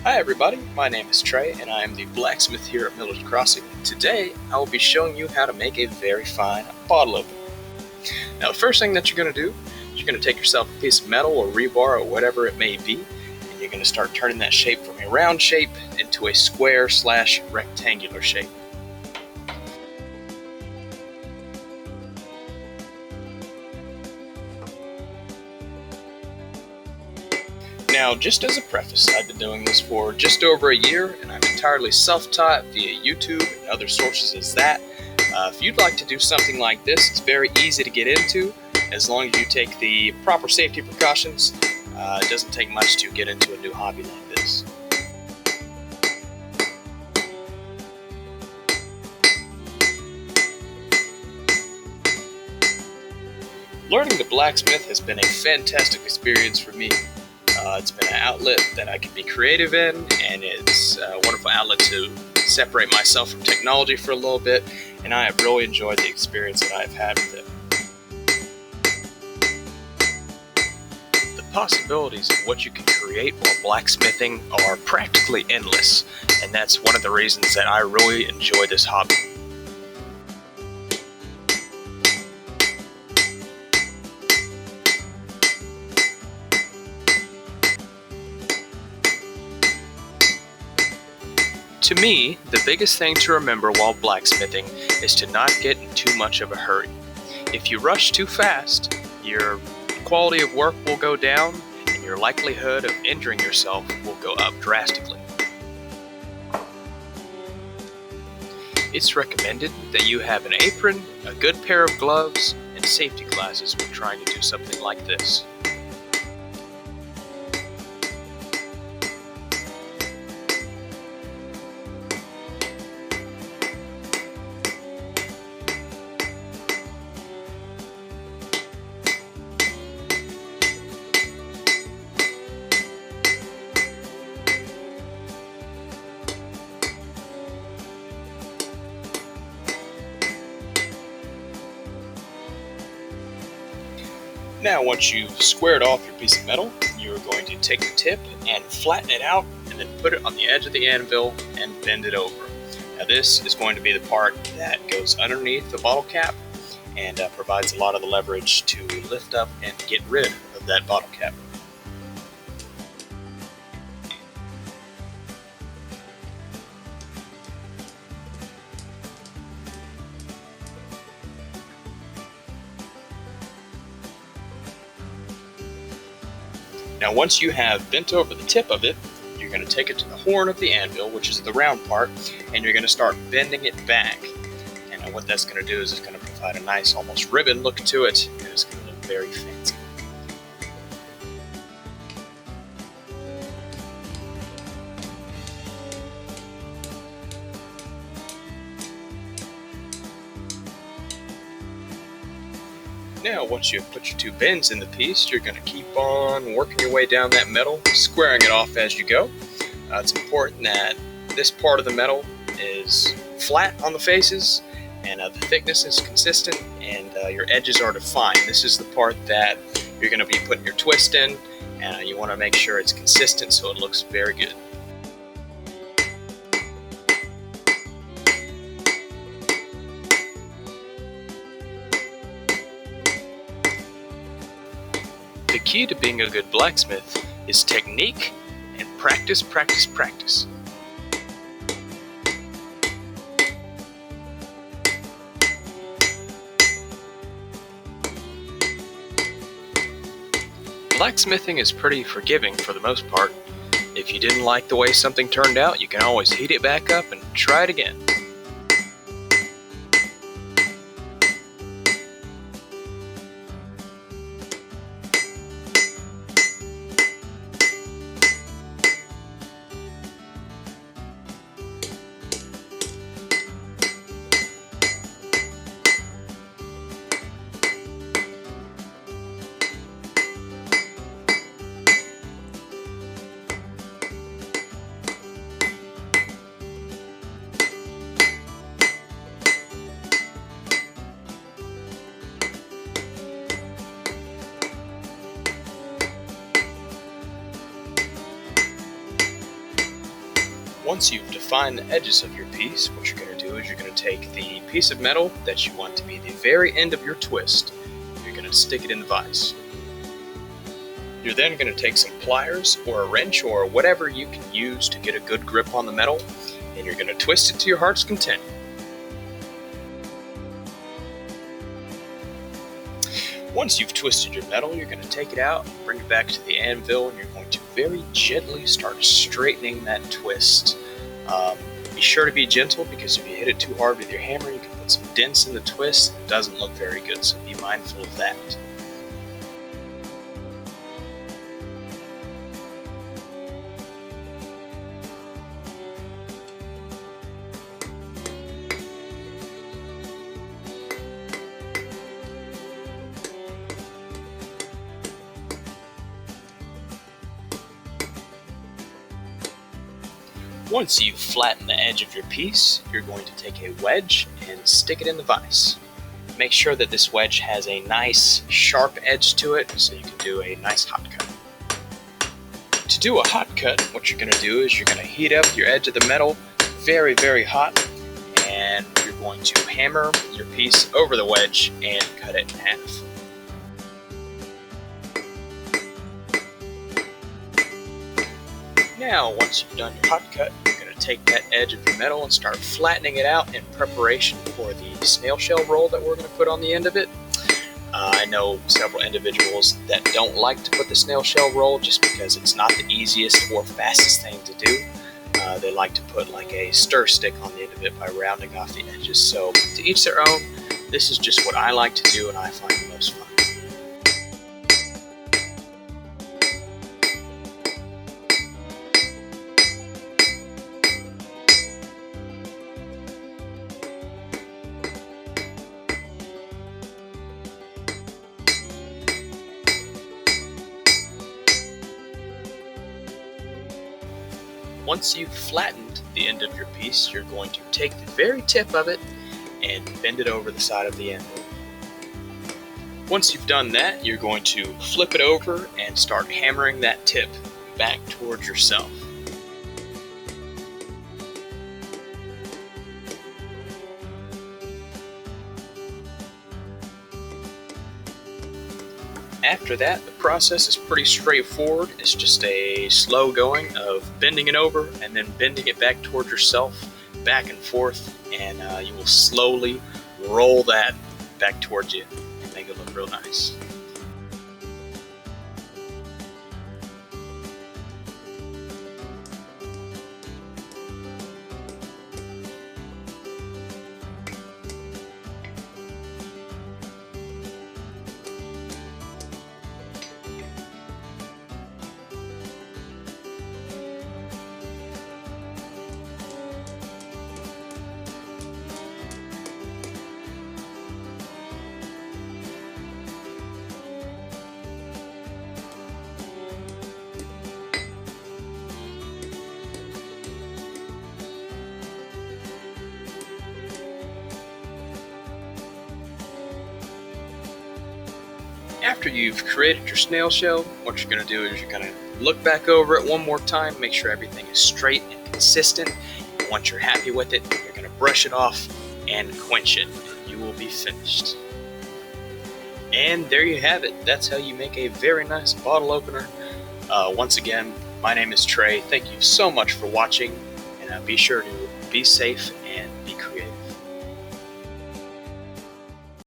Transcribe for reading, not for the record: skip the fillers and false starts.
Hi everybody, my name is Trey and I am the blacksmith here at Millard Crossing. Today I will be showing you how to make a very fine bottle opener. Now the first thing that you're going to do is you're going to take yourself a piece of metal or rebar or whatever it may be, and you're going to start turning that shape from a round shape into a square/rectangular shape. Now, just as a preface, I've been doing this for just over a year, and I'm entirely self-taught via YouTube and other sources as that. If you'd like to do something like this, it's very easy to get into, as long as you take the proper safety precautions. It doesn't take much to get into a new hobby like this. Learning to blacksmith has been a fantastic experience for me. It's been an outlet that I can be creative in, and it's a wonderful outlet to separate myself from technology for a little bit, and I have really enjoyed the experience that I've had with it. The possibilities of what you can create while blacksmithing are practically endless, and that's one of the reasons that I really enjoy this hobby. To me, the biggest thing to remember while blacksmithing is to not get in too much of a hurry. If you rush too fast, your quality of work will go down and your likelihood of injuring yourself will go up drastically. It's recommended that you have an apron, a good pair of gloves, and safety glasses when trying to do something like this. Now, once you've squared off your piece of metal, you're going to take the tip and flatten it out and then put it on the edge of the anvil and bend it over. Now this is going to be the part that goes underneath the bottle cap and provides a lot of the leverage to lift up and get rid of that bottle cap. Now once you have bent over the tip of it, you're going to take it to the horn of the anvil, which is the round part, and you're going to start bending it back. And what that's going to do is it's going to provide a nice, almost ribbon look to it, and it's going to look very fancy. Now, once you've put your two bends in the piece, you're going to keep on working your way down that metal, squaring it off as you go. It's important that this part of the metal is flat on the faces, and the thickness is consistent, and your edges are defined. This is the part that you're going to be putting your twist in, and you want to make sure it's consistent so it looks very good. The key to being a good blacksmith is technique and practice, practice, practice. Blacksmithing is pretty forgiving for the most part. If you didn't like the way something turned out, you can always heat it back up and try it again. Once you've defined the edges of your piece, what you're going to do is you're going to take the piece of metal that you want to be the very end of your twist. You're going to stick it in the vise. You're then going to take some pliers or a wrench or whatever you can use to get a good grip on the metal, and you're going to twist it to your heart's content. Once you've twisted your metal, you're going to take it out, bring it back to the anvil, and you're going to very gently start straightening that twist. Be sure to be gentle, because if you hit it too hard with your hammer, you can put some dents in the twist. It doesn't look very good, so be mindful of that. Once you've flattened the edge of your piece, you're going to take a wedge and stick it in the vise. Make sure that this wedge has a nice sharp edge to it so you can do a nice hot cut. To do a hot cut, what you're going to do is you're going to heat up your edge of the metal very, very hot, and you're going to hammer your piece over the wedge and cut it in half. Now, once you've done your hot cut, you're going to take that edge of your metal and start flattening it out in preparation for the snail shell roll that we're going to put on the end of it. I know several individuals that don't like to put the snail shell roll just because it's not the easiest or fastest thing to do. They like to put like a stir stick on the end of it by rounding off the edges. So to each their own. This is just what I like to do and I find the most fun. Once you've flattened the end of your piece, you're going to take the very tip of it and bend it over the side of the anvil. Once you've done that, you're going to flip it over and start hammering that tip back towards yourself. After that, the process is pretty straightforward. It's just a slow going of bending it over and then bending it back towards yourself, back and forth, and you will slowly roll that back towards you and make it look real nice. After you've created your snail shell, what you're going to do is you're going to look back over it one more time, make sure everything is straight and consistent. And once you're happy with it, you're going to brush it off and quench it, and you will be finished. And there you have it. That's how you make a very nice bottle opener. Once again, my name is Trey. Thank you so much for watching, and be sure to be safe